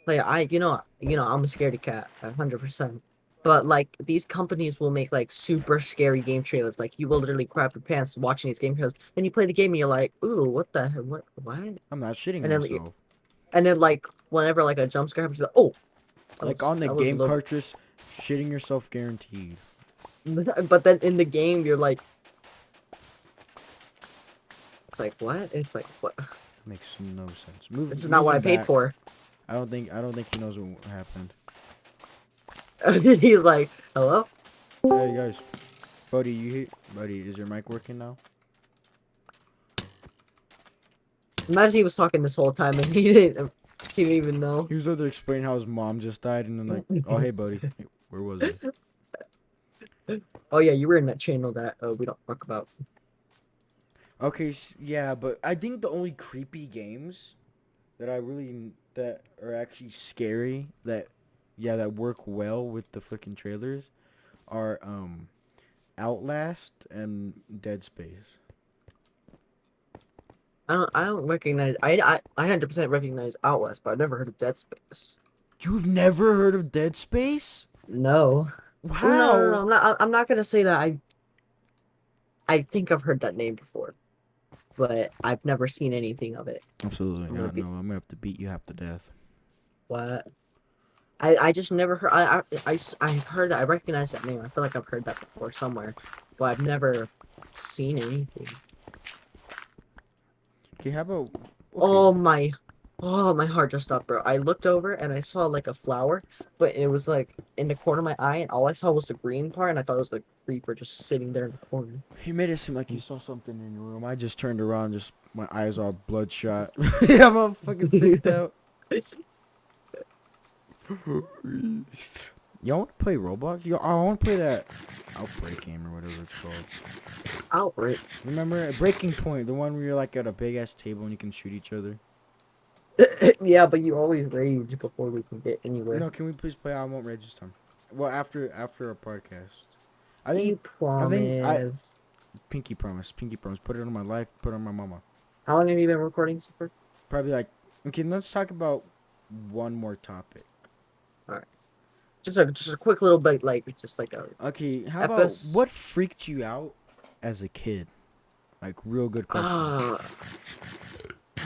I'm a scaredy cat, 100%. But like these companies will make like super scary game trailers. Like you will literally crap your pants watching these game trailers. Then you play the game and you're like, ooh, what the hell? What? I'm not shitting And then myself. like whenever like a jump scare happens, you're like, oh, Like on the that was a game little... cartridge, shitting yourself guaranteed. But then in the game you're like, it's like what? It's like what? Makes no sense. Move. This is not what I move him paid back. for. I don't think he knows what happened. He's like, hello? Hey guys, buddy, buddy, is your mic working now? Imagine he was talking this whole time and he didn't even know. He was over there explaining how his mom just died, and then like, oh hey buddy, hey, where was he? Oh yeah, you were in that channel that we don't talk about. Okay, yeah, but I think the only creepy games that that are actually scary that work well with the freaking trailers are Outlast and Dead Space. I don't recognize. I 100% recognize Outlast, but I've never heard of Dead Space. You've never heard of Dead Space? No. Wow. No. I'm not gonna say that. I think I've heard that name before, but I've never seen anything of it. Absolutely I'm not. gonna be- No, I'm gonna have to beat you half to death. What? I just never heard. I've heard that. I recognize that name. I feel like I've heard that before somewhere, but I've never seen anything. Okay, how about? Okay. Oh my heart just stopped, bro. I looked over and I saw like a flower, but it was like in the corner of my eye, and all I saw was the green part, and I thought it was the creeper just sitting there in the corner. You made it seem like you saw something in your room. I just turned around, just my eyes all bloodshot. Yeah, I'm all fucking freaked out. Y'all want to play Roblox? I want to play that Outbreak game or whatever it's called. Outbreak. Remember Breaking Point, the one where you're like at a big ass table and you can shoot each other. Yeah, but you always rage before we can get anywhere. No, can we please play? I won't rage this time. Well, after our podcast. I You think promise. Pinky promise. Put it on my life. Put it on my mama. How long have you been recording so far? Probably like. Okay, let's talk about one more topic. Just a quick little bit, like just like a. Okay, how Epis- about what freaked you out as a kid? Like real good question.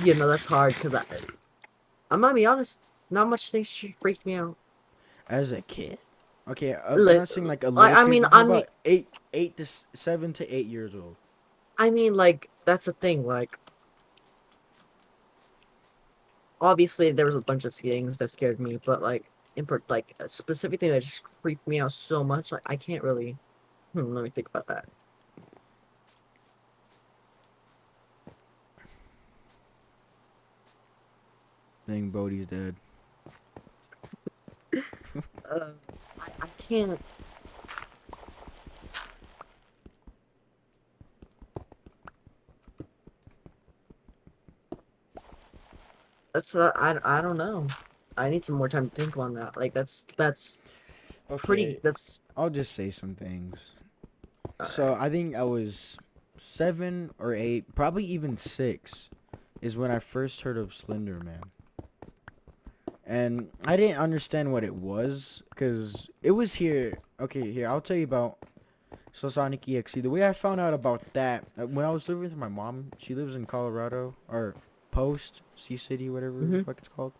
That's hard because I'm gonna be honest. Not much things freaked me out. As a kid. Okay, I'm Like- not saying like a like, little I kid, mean, but how I mean- about 7 to 8 years old. I mean, like that's the thing. Like, obviously there was a bunch of things that scared me, but like like a specific thing that just freaked me out so much. Like I can't really. Let me think about that. Dang, Bodhi's dead. I can't. That's I don't know. I need some more time to think on that. Like that's pretty. Okay, That's I'll just say some things. So alright. I think I was 7 or 8, probably even 6, is when I first heard of Slender Man. And I didn't understand what it was, because it was here. Okay, here, I'll tell you about Sonic EXE. The way I found out about that, when I was living with my mom, she lives in Colorado, or Post, Sea City, whatever the Mhm. fuck it's called.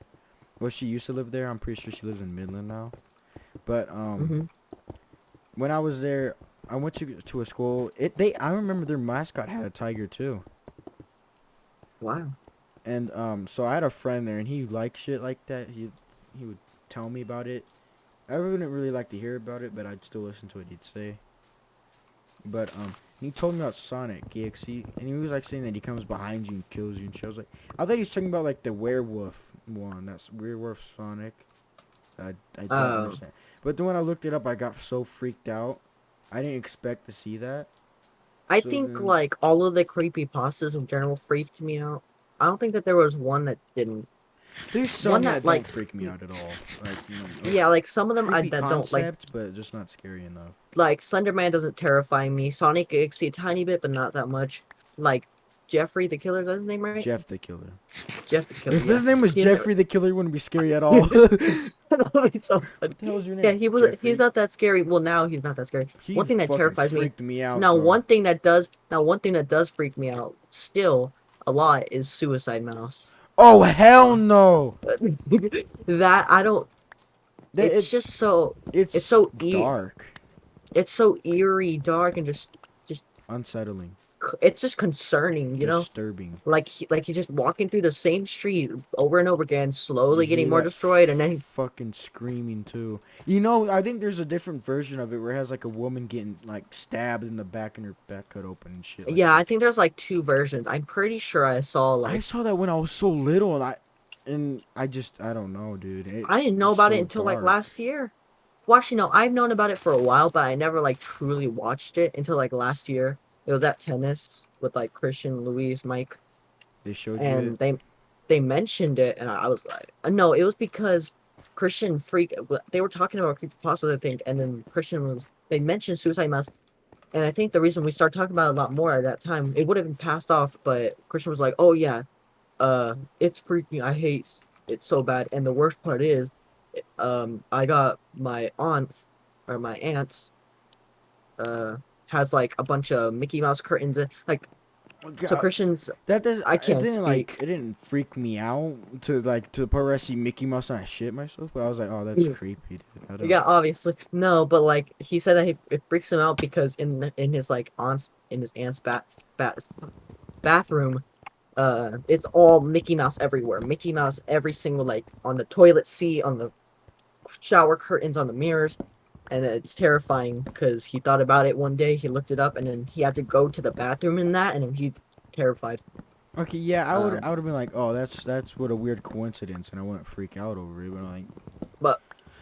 Well, she used to live there. I'm pretty sure she lives in Midland now. But, Mhm. when I was there, I went to a school. I remember their mascot had a tiger too. Wow. And so I had a friend there, and he liked shit like that. He would tell me about it. I wouldn't really like to hear about it, but I'd still listen to what he'd say. But he told me about Sonic EXE, and he was like saying that he comes behind you and kills you and shit. I was like, I thought he was talking about like the werewolf one. That's Werewolf Sonic. I don't Oh. understand. But then when I looked it up, I got so freaked out. I didn't expect to see that. I So think then like all of the creepy pastas in general freaked me out. I don't think that there was one that didn't. there's One some that that don't like freak me out at all. Like, like yeah, like some of them I creepy that don't like. concept, but just not scary enough. Like Slenderman doesn't terrify me. Sonic X a tiny bit, but not that much. Like Jeffrey the Killer, that's his name, right? Jeff the Killer. Jeff the Killer, If yeah. his name was He doesn't. Jeffrey the Killer, he wouldn't be scary at all. What That would be so funny. the hell is your Yeah, name? he was. He's Jeffrey. not that scary. Well, now he's not that scary. He One thing that fucking terrifies me. freaked me out Now, though. one thing that does. Now, one thing that does freak me out still a lot is Suicide Mouse. Oh hell Uh, no! that I don't. That It's just so. it's It's so dark, It's so eerie, dark, and just. unsettling, It's just concerning, you know. disturbing. Like he's just walking through the same street over and over again, You slowly getting hear more that destroyed, and then fucking screaming too. You know, I think there's a different version of it where it has like a woman getting like stabbed in the back and her back cut open and shit like yeah, that. I think there's like two versions. I'm pretty sure I saw I like saw that when I was so little, and I don't know, dude. I didn't know It's about it so until like dark. last year. Well, actually, no, I've known about it for a while, but I never like truly watched it until like last year. It was at tennis with like Christian, Louise, Mike, They showed you and it. they mentioned it, and I was like, no, it was because Christian freak. They were talking about creepypastas, I think, and then Christian was they mentioned Suicide Mouse, and I think the reason we started talking about it a lot more at that time, it would have been passed off, but Christian was like, oh yeah, it's freaking. I hate it so bad, and the worst part is, I got my aunt or my aunt, has like a bunch of Mickey Mouse curtains, like so Christian's. That does. I It can't didn't like. speak. It didn't freak me out to the point where I see Mickey Mouse and I shit myself. But I was like, oh, that's creepy, dude. I don't. Yeah, obviously no, but like he said that it freaks him out because in his like aunt's in his aunt's bathroom, it's all Mickey Mouse everywhere. Mickey Mouse every single like on the toilet seat, on the shower curtains, on the mirrors, and it's terrifying because he thought about it one day. He looked it up, and then he had to go to the bathroom in that, and then he terrified. Okay, yeah, Um, I would have been like, oh, that's what a weird coincidence, and I wouldn't freak out over it. But I'm like, but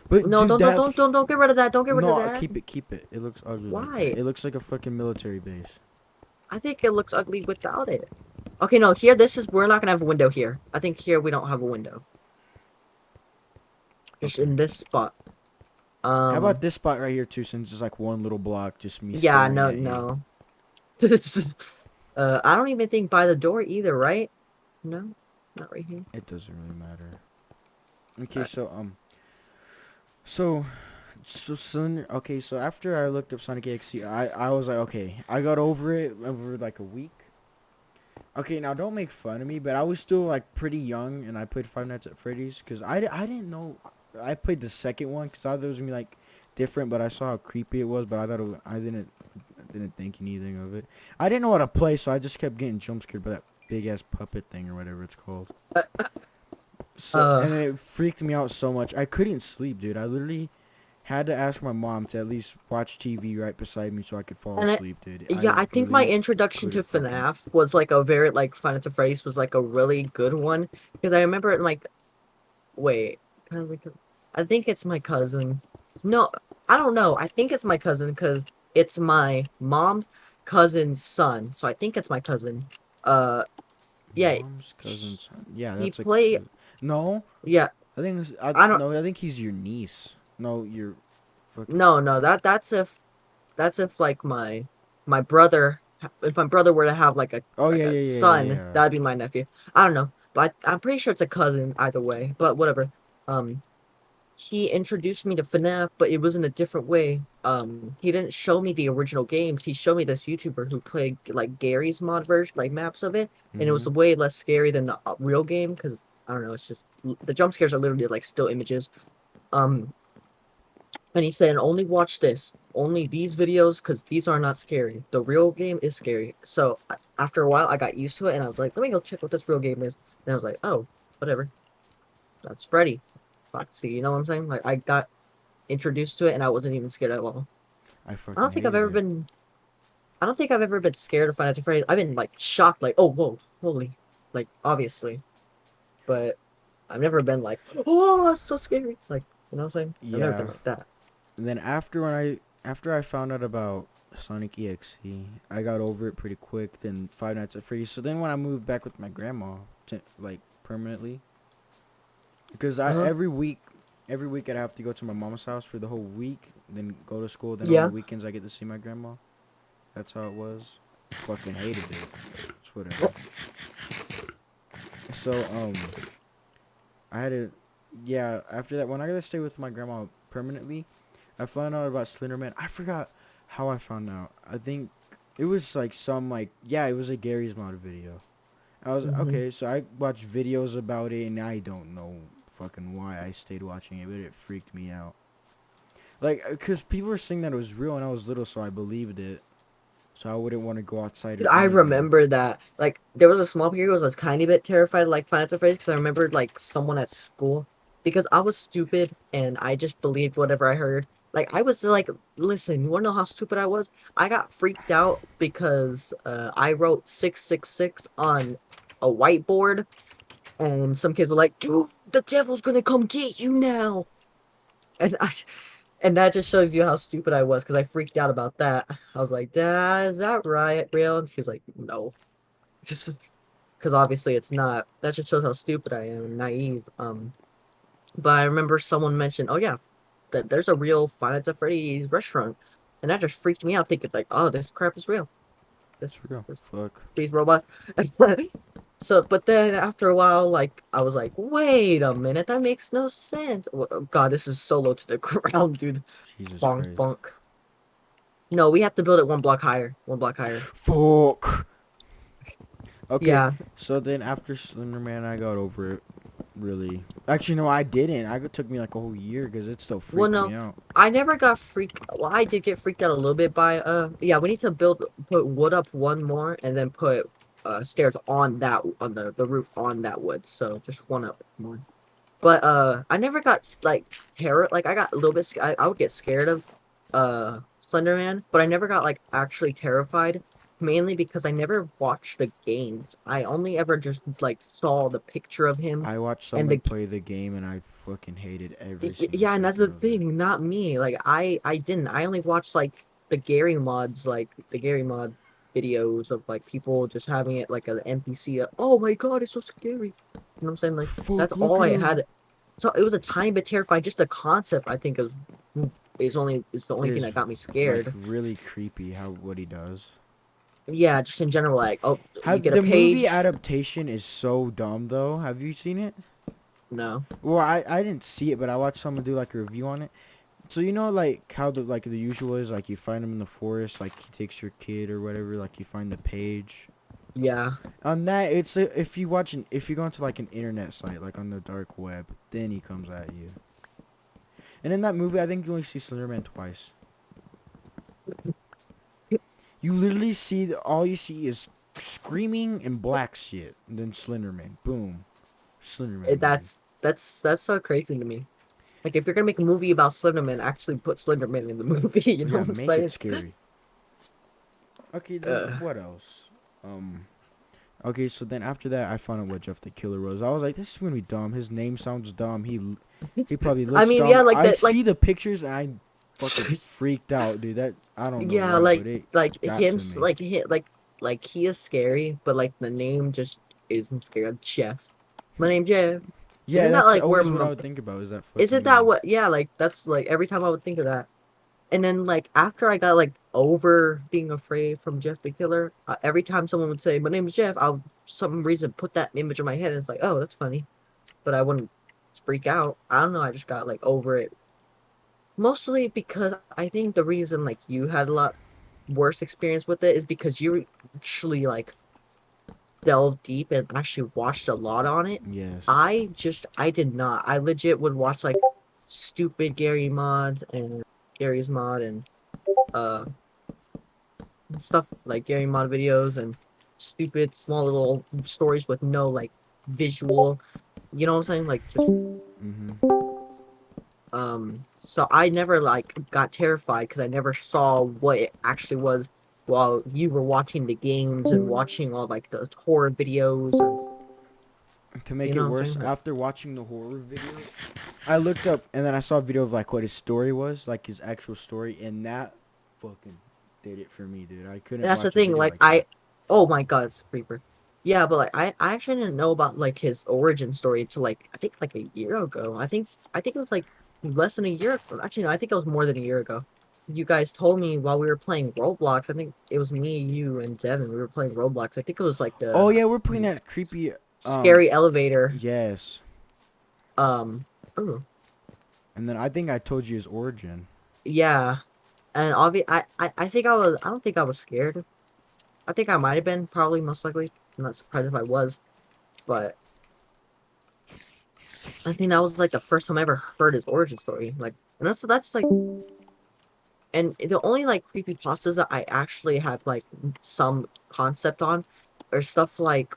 but no, dude, don't get rid of that. Don't get rid of no, that. keep it. It looks ugly. Like Why? that. It looks like a fucking military base. I think it looks ugly without it. Okay, no, here we're not gonna have a window here. I think here we don't have a window. Just Okay. in this spot. How about this spot right here too? Since it's like one little block, just me. Yeah, staring no, at you. no. This is, I don't even think by the door either, right? No, not right here. It doesn't really matter. Okay, Alright. okay, so after I looked up Sonic EXE, I was like, okay, I got over it over like a week. Okay, now don't make fun of me, but I was still like pretty young, and I played Five Nights at Freddy's because I didn't know. I played the second one because I thought it was gonna be like different, but I saw how creepy it was, but I thought I didn't think anything of it. I didn't know how to play, so I just kept getting jump scared by that big ass puppet thing or whatever it's called. So and it freaked me out so much. I couldn't sleep, dude. I literally had to ask my mom to at least watch TV right beside me so I could fall And asleep, dude. Yeah, I think my really introduction to couldn't fucking- FNAF was like a very like Five Nights at Freddy's was like a really good one because I remember it like wait, I think it's my cousin. No, I don't know. I think it's my cousin because it's my mom's cousin's son. So I think it's my cousin. Yeah, Mom's cousin's son. Yeah, he that's like played. no, Yeah, I don't. no, I think he's your niece. No, you're fucking. No. That's if like my brother. If my brother were to have like a Oh like yeah, a yeah, yeah, yeah, son, yeah. that'd be my nephew. I don't know, but I'm pretty sure it's a cousin either way. But whatever. Um, he introduced me to FNAF, but it was in a different way. He didn't show me the original games. He showed me this YouTuber who played like Gary's mod version, like maps of it, and it was Mhm. way less scary than the real game because I don't know. It's just the jump scares are literally like still images. Um, and he said, only watch this, only these videos, because these are not scary. The real game is scary. So after a while, I got used to it, and I was like, let me go check what this real game is. And I was like, oh, whatever. That's Freddy. Foxy, you know what I'm saying? Like I got introduced to it, and I wasn't even scared at all. I I fucking don't think I've hated ever it. been. I don't think I've ever been scared of Five Nights at Freddy's. I've been like shocked, like, oh, whoa, holy, like obviously, but I've never been like, oh, that's so scary. Like, you know what I'm saying? I've never been Yeah. like that. And then after I found out about Sonic EXE, I got over it pretty quick. Then Five Nights at Freddy's. So then when I moved back with my grandma, to, like permanently, because I Uh-huh. every week I'd have to go to my mom's house for the whole week, then go to school. Then on the Yeah. weekends I get to see my grandma. That's how it was. Fucking hated it. It's whatever. So I had to, yeah. After that, when I got to stay with my grandma permanently, I found out about Slenderman. I forgot how I found out. I think it was like some like yeah, it was a Gary's Mod video. I was Hmm. okay, so I watched videos about it, and I don't know fucking why I stayed watching it, but it freaked me out. Like, cause people were saying that it was real, and I was little, so I believed it. So I wouldn't want to go outside Dude, or I anything. remember that. Like, there was a small period where I was a tiny bit terrified, like Five Nights at Freddy's, because I remembered like someone at school, because I was stupid and I just believed whatever I heard. Like, I was like, listen, you wanna know how stupid I was? I got freaked out because I wrote 666 on a whiteboard, and some kids were like, "Dude, the devil's gonna come get you now," and and that just shows you how stupid I was because I freaked out about that. I was like, "Dad, is that right, real?" And she was like, "No." Just because obviously it's not. That just shows how stupid I am and naive. But I remember someone mentioned, oh yeah, that there's a real Five Nights at Freddy's restaurant, and that just freaked me out, thinking like, oh, this crap is real. It's real. This Fuck. these robots. So, but then after a while, like I was like, wait a minute, that makes no sense. Oh, God, this is so low to the ground, dude. Jesus Bonk, Christ. bonk. No, we have to build it one block higher. One block higher. Fuck. Okay, Yeah. so then after Slenderman, I got over it. Really. Actually, no, I didn't. It took me like a whole year because it still Well, freaked no, me out. I never got freaked. Well, I did get freaked out a little bit by yeah. We need to put wood up one more, and then put stairs on that on the roof on that wood. So just one up more. But I never got like terror. Like I got a little bit. I would get scared of Slenderman, but I never got like actually terrified. Mainly because I never watched the games. I only ever just like saw the picture of him I watched and someone play the game and I fucking hated every single yeah, and that's the second of it. thing, not me. Like I didn't. I only watched like the Gary mods, like the Gary mod videos of like people just having it like an NPC. Oh my God, it's so scary. You know what I'm saying? Like that's Fuck, look all at I him. had. So it was a tiny bit terrifying. Just the concept, I think, is the only thing Is that got me like scared. really creepy how what he does. Yeah, just in general, like oh, you Have get a the movie page. adaptation is so dumb though. Have you seen it? No. Well, I didn't see it, but I watched someone do like a review on it. So you know like how the usual is like you find him in the forest, like he takes your kid or whatever, like you find the page. Yeah. On that, if if you go into like an internet site, like on the dark web, then he comes at you. And in that movie, I think you only see Slenderman twice. You literally see all you see is screaming and black shit, and then Slenderman, boom, Slenderman movie. That's so crazy to me. Like if you're gonna make a movie about Slenderman, actually put Slenderman in the movie. You know Yeah, what I'm make it saying? scary. Okay, then Uh, what else? Um, okay, so then after that, I found out what Jeff the Killer was. I was like, this is gonna be dumb. His name sounds dumb. He probably I looks mean, dumb. yeah, like I that, like see the pictures and I fucking freaked out, dude. That I don't know yeah, why, but it like got him, to me. like he is scary, but like the name just isn't scary. Jeff, my name Jeff. Yeah, Isn't that that's like where always what I would think about. Is that isn't fucking that what? Yeah, like that's like every time I would think of that. And then like after I got like over being afraid from Jeff the Killer, every time someone would say my name is Jeff, I would some reason put that image in my head, and it's like, oh, that's funny, but I wouldn't freak out. I don't know. I just got like over it, mostly because I think the reason like you had a lot worse experience with it is because you actually like delved deep and actually watched a lot on it. yes. I did not. I legit would watch like stupid Gary mods and Gary's mod and uh stuff like Gary mod videos and stupid small little stories with no like visual, you know what I'm saying? Like just Mhm. so I never like got terrified because I never saw what it actually was while you were watching the games and watching all like the horror videos and To you make it know what I'm worse, saying? Like, after watching the horror video, I looked up and then I saw a video of like what his story was, like his actual story, and that fucking did it for me, dude. I couldn't that's the watch a thing, video like like that. oh my god, it's a creeper. Yeah, but like I actually didn't know about like his origin story until like I think like a year ago. I think it was like less than a year. Actually, no, I think it was more than a year ago. You guys told me while we were playing Roblox. I think it was me, you, and Devin. We were playing Roblox. I think it was like Oh the yeah, we're playing that creepy. scary elevator. Yes. Um, ooh, And then I think I told you his origin. yeah, and I think I was. I don't think I was scared. I think I might have been, probably, most likely. I'm not surprised if I was, but I think that was like the first time I ever heard his origin story. Like, and that's like, and the only like creepy pastas that I actually have like some concept on, are stuff like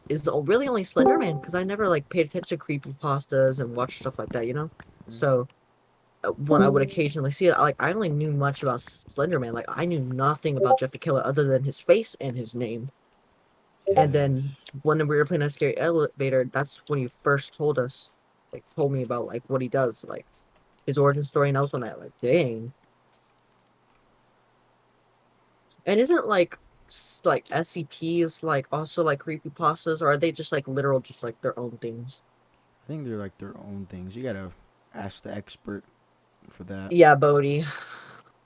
is really only Slenderman because I never like paid attention to creepy pastas and watched stuff like that, you know. Mm. So when I would occasionally see it, like I only knew much about Slenderman. Like I knew nothing about Jeff the Killer other than his face and his name. And Yes. then when we were playing that scary elevator, that's when you first told us, like, told me about like what he does, like his origin story, and I was on that, like, dang. And isn't like like SCPs like also like creepypastas, or are they just like literal, just like their own things? I think they're like their own things. You gotta ask the expert for that. Yeah, Bodhi.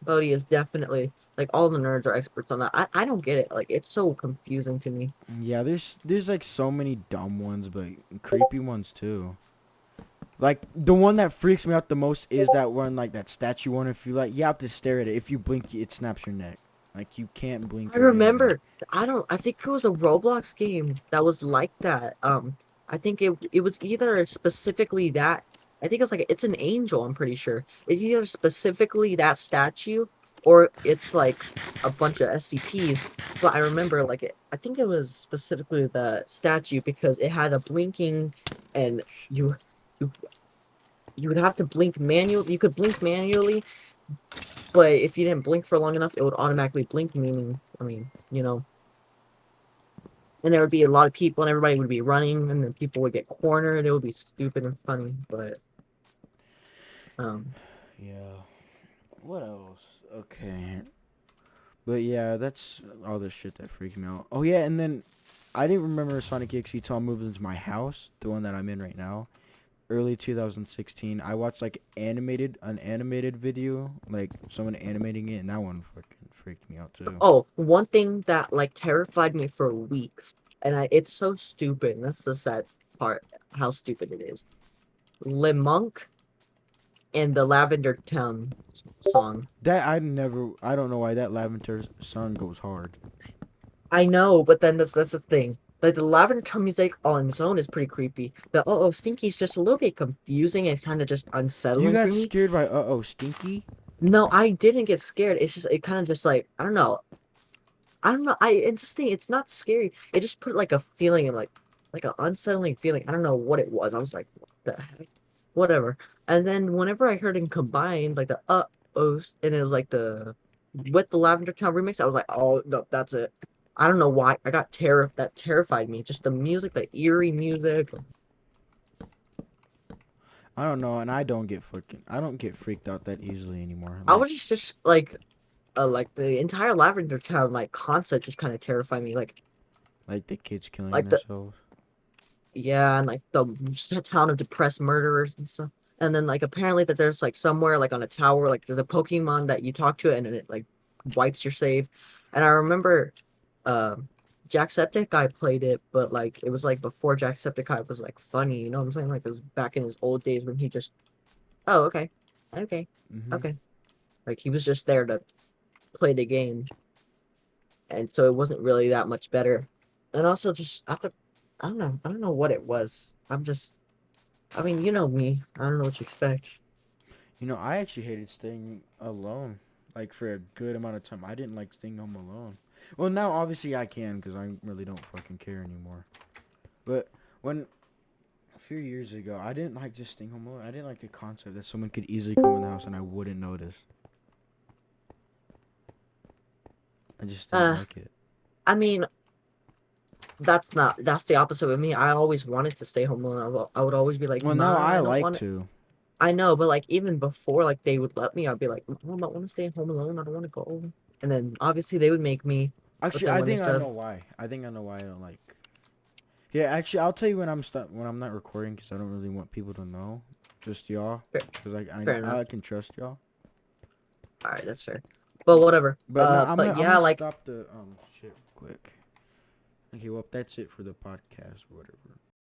Bodhi is definitely like all the nerds are experts on that. I don't get it. Like it's so confusing to me. Yeah, there's like so many dumb ones, but creepy ones too. Like the one that freaks me out the most is that one, like that statue one. If you like, you have to stare at it. If you blink, it snaps your neck. Like you can't blink I or anything. remember. I think it was a Roblox game that was like that. I think it was either specifically that. I think it's like it's an angel. I'm pretty sure it's either specifically that statue or it's like a bunch of SCPs. But I remember like I think it was specifically the statue because it had a blinking, and you you you would have to blink manually. You could blink manually, but if you didn't blink for long enough, it would automatically blink. Meaning, I mean, you know. And there would be a lot of people, and everybody would be running, and then people would get cornered. It would be stupid and funny, but um, Yeah. What else? Okay. But yeah, that's all the shit that freaked me out. Oh yeah, and then I didn't remember Sonic EXE till I moved into my house, the one that I'm in right now. Early 2016, I watched like an animated video, like someone animating it, and that one fucking freaked me out too. oh, one thing that like terrified me for weeks, and it's so stupid. And that's the sad part, how stupid it is. Le Monk and the Lavender Town song. That I don't know why that Lavender Sun goes hard. I know, but then that's the thing. Like the Lavender Town music on its own is pretty creepy. The Stinky's just a little bit confusing and kind of just You unsettling for got me. scared by Stinky? No, I didn't get scared. It's just it kind of just like I don't know. I don't know. It's just think it's not scary. It just put like a feeling in like an unsettling feeling. I don't know what it was. I was like, what the heck? Whatever. And then whenever I heard him combined, like the ohs, and it was like the with the Lavender Town remix, I was like, oh no, that's it. I don't know why. I got that terrified me. Just the music, the eerie music. I don't know, and I don't get freaked out that easily anymore. I was just like the entire Lavender Town like concept just kind of terrified me. Like the kids killing Like the themselves. Yeah, and like the town of depressed murderers and stuff. And then like apparently that there's like somewhere like on a tower like there's a Pokemon that you talk to it and it like wipes your save. And I remember um Jacksepticeye played it, but like it was like before Jacksepticeye was like funny, you know what I'm saying? Like it was back in his old days when he just oh okay Hmm. okay like he was just there to play the game, and so it wasn't really that much better. And also just after I don't know what it was. I mean, you know me. I don't know what you expect. You know, I actually hated staying alone, like for a good amount of time. I didn't like staying home alone. Well, now obviously I can because I really don't fucking care anymore. But when a few years ago, I didn't like just staying home alone. I didn't like the concept that someone could easily come in the house and I wouldn't notice. I just didn't Uh, like it. I mean, that's the opposite with me. I always wanted to stay home alone. I would always be like, Well, now Mom, I I don't like want to. to. I know, but like even before like they would let me, I'd be like, Mom, I want to stay home alone. I don't want to go. And then obviously they would make me. But Actually, then I when they think I said, know why. I think I know why I don't like. Yeah, actually, I'll tell you when when I'm not recording because I don't really want people to know, just y'all, fair, because fair enough. I can trust y'all. All right, that's fair. But whatever. But no, But I'm yeah, gonna like stop the shit quick. Okay, well that's it for the podcast or whatever.